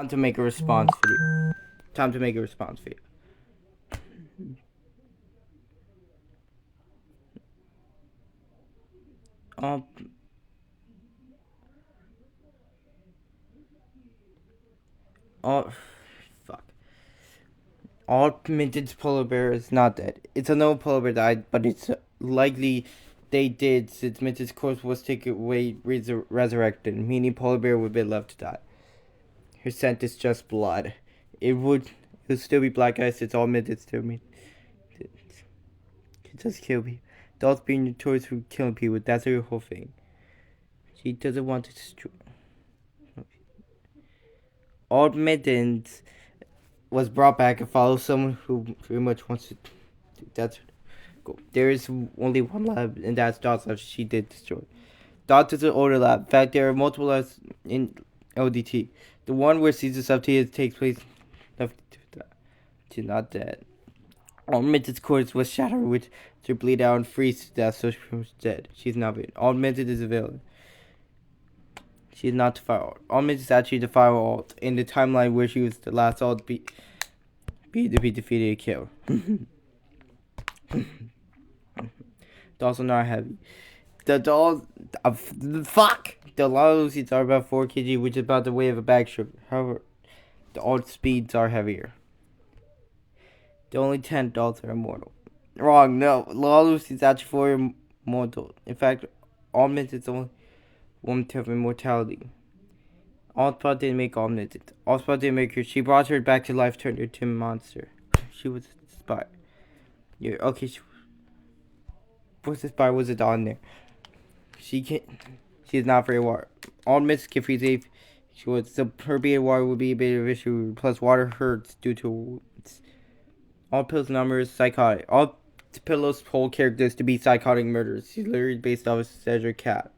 Time to make a response video. Time to make a response video. Oh, fuck. All minted polar bear is not dead. It's a no polar bear died, but it's likely they did since Minted's corpse was taken away, resurrected, meaning polar bear would be left to die. Her scent is just blood. It would still be black ice. It's all Minted still me. It just kill me. Dolls being notorious for killing people. That's her whole thing. She doesn't want to destroy. Old Mittens was brought back and follows someone who very much wants to. That's go. There is only one lab, and that's Dot's lab. She did destroy. Dot is an older lab. In fact, there are multiple labs in LDT. The one where season subT takes place left to not dead. All Mittens' corpse was shattered, which to bleed out and freeze to death, so she was dead. She's not dead. All Minted is a villain. She is not the Fire. Almond is actually the Fire Alt in the timeline where she was the last Alt to be defeated and killed. Dolls are not heavy. The dolls, fuck! The Lucies are about 4 kg, which is about the weight of a bag sugar. However, the Alt speeds are heavier. The only 10 dolls are immortal. Wrong, no. Lucies is actually 4 immortal. In fact, Almond is only 1/10 of immortality. Allspot didn't make Omnit. Allspot didn't make her. She brought her back to life, turned her to a monster. She was a spy. Yeah, okay. What's the spy? Was it on there? She can't. She is not very water. All myths can freeze if she was. So her being water would be a bit of an issue. Plus, water hurts due to wounds. All Pillow's numbers psychotic. All Pillow's whole character is to be psychotic murderers. She's literally based off a Cedric cat.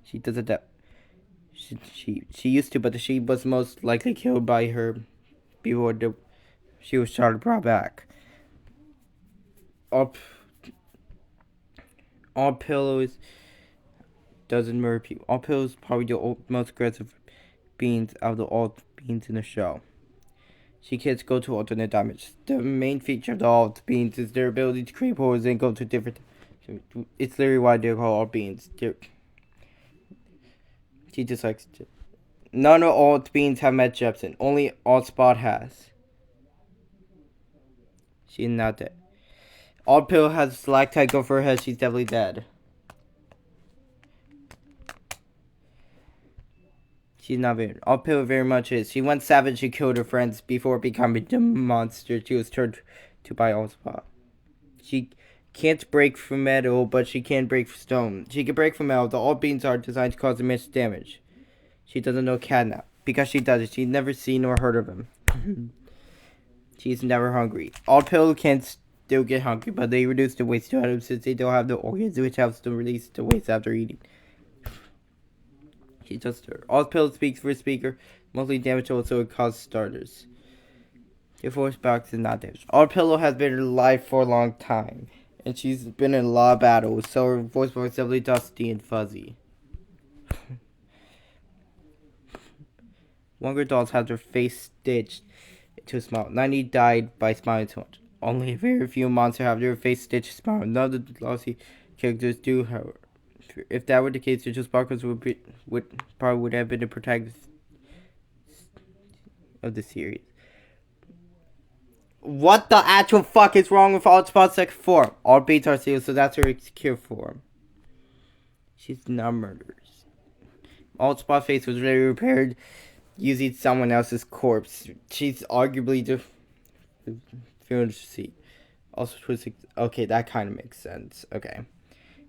She doesn't that. She used to, but she was most likely killed by her before she was shot and brought back. All Pillows doesn't murder people. All Pillows probably the most aggressive beings out of all beings in the show. She can't go to alternate dimensions. The main feature of the alt beings is their ability to create portals and go to different. It's literally why they're called alt beings. She just likes to. None of alt beings have met Jepsen. Only Allspot has. She's not dead. Alt Pill has stalactite go for her head. She's definitely dead. She's not very. Alt Pill very much is. She went savage and killed her friends before becoming the monster she was turned to by Allspot. She can't break from metal, but she can break from stone. She can break from metal. The alt beings are designed to cause immense damage. She doesn't know Catnap. Because she does it, she's never seen or heard of him. She's never hungry. Alt Pill can still get hungry, but they reduce the waste to items since they don't have the organs, which helps them release the waste after eating. She just her. Alt Pill speaks for a speaker. Mostly damage also it causes starters. Your voice box is not damaged. Alt Pillow has been alive for a long time. And she's been in a lot of battles, so her voice box is definitely dusty and fuzzy. Younger dolls have their face stitched to a smile. 90 died by smiling too much. Only very few monsters have their face stitched to smile. None of the lossy characters do, however. If that were the case, the two sparkles would have been the protagonists of the series. What the actual fuck is wrong with Allspot's second form? All beats are sealed, so that's her secure form. She's not murderers. Allspot's face was really repaired using someone else's corpse. She's arguably the see. Also, okay, that kind of makes sense. Okay.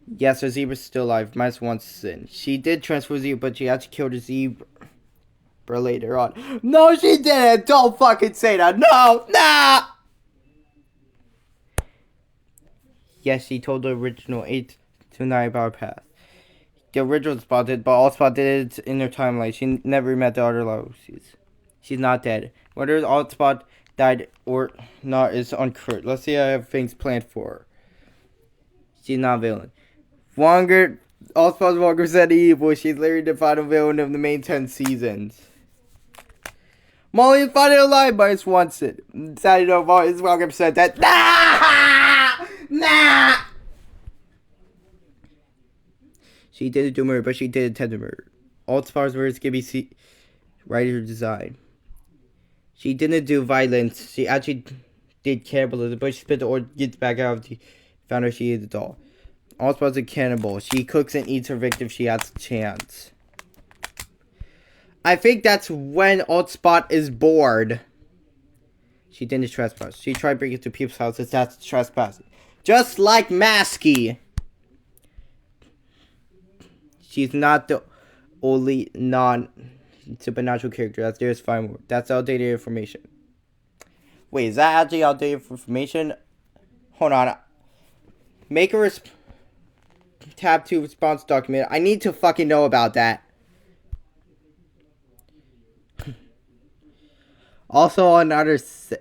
Yes, her zebra's still alive. Minus 1 sin. She did transfer zebra, but she actually killed a zebra later on. No, she didn't! Don't fucking say that! No! Nah! Yes, she told the original 8 to 9 about her past. The original Spot did, but Allspot did it in her timeline. She never met the other Lucies. She's not dead. Whether Allspot died or not is unclear. Let's see, I have things planned for her. She's not a villain. Allspot's Wonger said evil. She's literally the final villain of the main 10 seasons. Molly finding alive by Swanson. Saturday no Molly is welcome said that. Nah! She didn't do murder, but she did intend to murder. All as far as words can be seen, writer design. She didn't do violence. She actually did cannibalism, but she spit the organs back out. She found out she ate the doll. All as a cannibal. She cooks and eats her victim. She has a chance. I think that's when Altspot is bored. She didn't trespass. She tried breaking into people's houses. That's trespassing. Just like Masky. She's not the only non-supernatural character. That's there's fine more. That's outdated information. Wait, is that actually outdated information? Hold on. Make a tab 2 response document. I need to fucking know about that. Also another sin.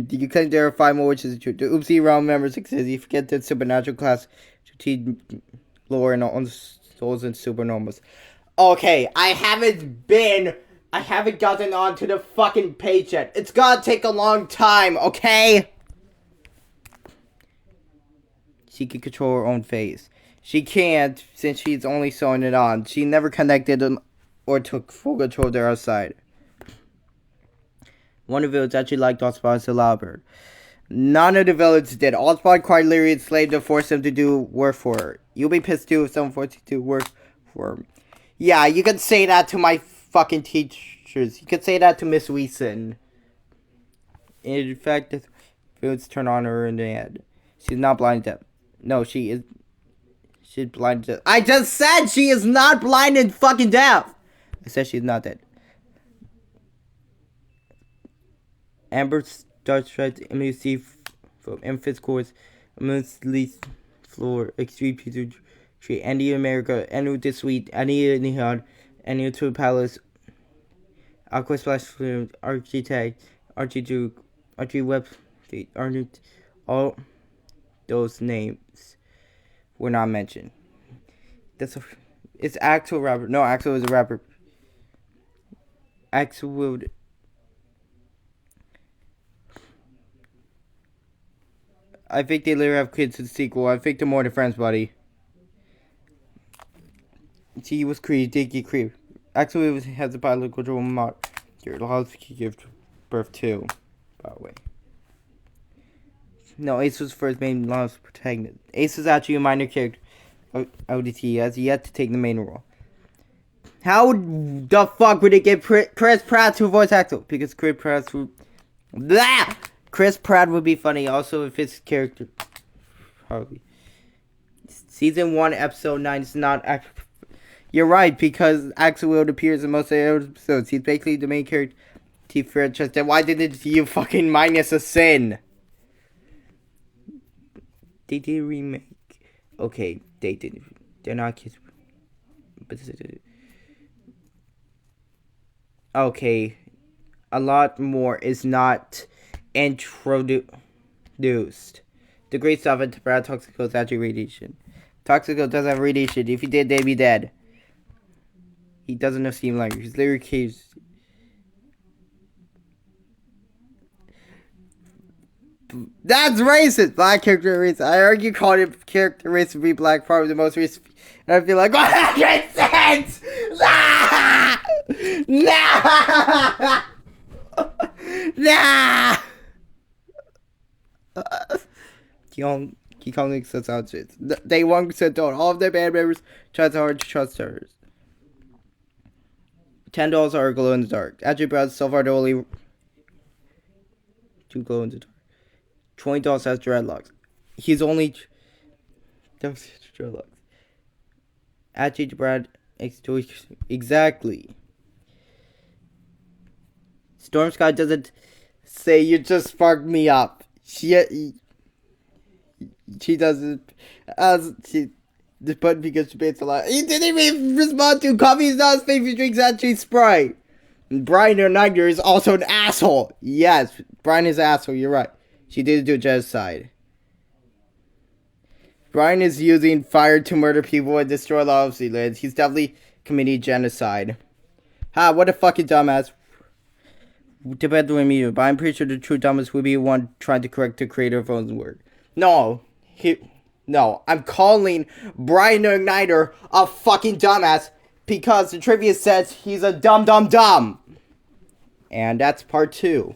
You can verify more, which is true. The Oopsie Realm members exist. You forget that supernatural class to teach lore and on souls and supernormals. Okay, I haven't gotten onto the fucking page yet. It's gonna take a long time, okay? She can control her own face. She can't, since she's only sewing it on. She never connected or took full control of their outside. One of the villains actually liked Allspot as a loudbird. None of the villains did. Allspot quite literally enslaved to force them to do work for her. You'll be pissed too if someone forces you to work for her. Yeah, you can say that to my fucking teachers. You can say that to Miss Weeson. In fact, the villains turn on her in the head. She's not blind and deaf. No, she is. She's blind and deaf. I just said she is not blind and fucking deaf. I said she's not dead. Amber starts to immunity from infant course, immensely floor, extreme pizza tree, Andy America, Anu this week, Annie Nihad, Annie to Palace, Aqua Splash Film, Architect, Archie Duke, Archie Web, Arnold, all those names were not mentioned. It's Axel rapper. No, Axel is a rapper. Axel would. I think they later have kids in the sequel. I think they're more than friends, buddy. He was Creed, Dicky Creed. Actually, has a biological mod. Your house can give birth to, by the way. No, Ace was first main lost protagonist. Ace is actually a minor character. ODT has yet to take the main role. How the fuck would it get Chris Pratt to voice Axel? Because Chris Pratt would. Blah! Chris Pratt would be funny also if his character. Probably. Season 1, episode 9 is not. You're right, because Axel Wild appears in most of the episodes. He's basically the main character. Then why didn't you fucking minus a sin? They did remake. Okay, they did. They're not kids. But okay, a lot more is not introduced. The great stuff into Brad Toxico is actually radiation. Toxico does have radiation. If he did, they'd be dead. He doesn't know steam language. He's literally caves. That's racist. Black character racist. I argue calling it character racist to be black probably the most racist. And I feel like 100%. Nah. Nah. Kong says out shit. They 1% don't. All of their band members try so hard to trust her. $10 are glow in the dark. Actually, Brad so far the only two glow in the dark. $20 has dreadlocks. He's only dreadlocks. Actually, Brad exactly. Storm Sky doesn't say you just sparked me up. She doesn't. This button because she paints a lot. He didn't even respond to coffee is not his favorite drinks, actually Sprite. And Brian the Nightmare is also an asshole. Yes, Brian is an asshole, you're right. She did do genocide. Brian is using fire to murder people and destroy the Sea lands. He's definitely committing genocide. Ha, what a fucking dumbass. depends on me, but I'm pretty sure the true dumbest would be one trying to correct the creator of own word. No, I'm calling Brian Igniter a fucking dumbass because the trivia says he's a dumb. And that's part 2.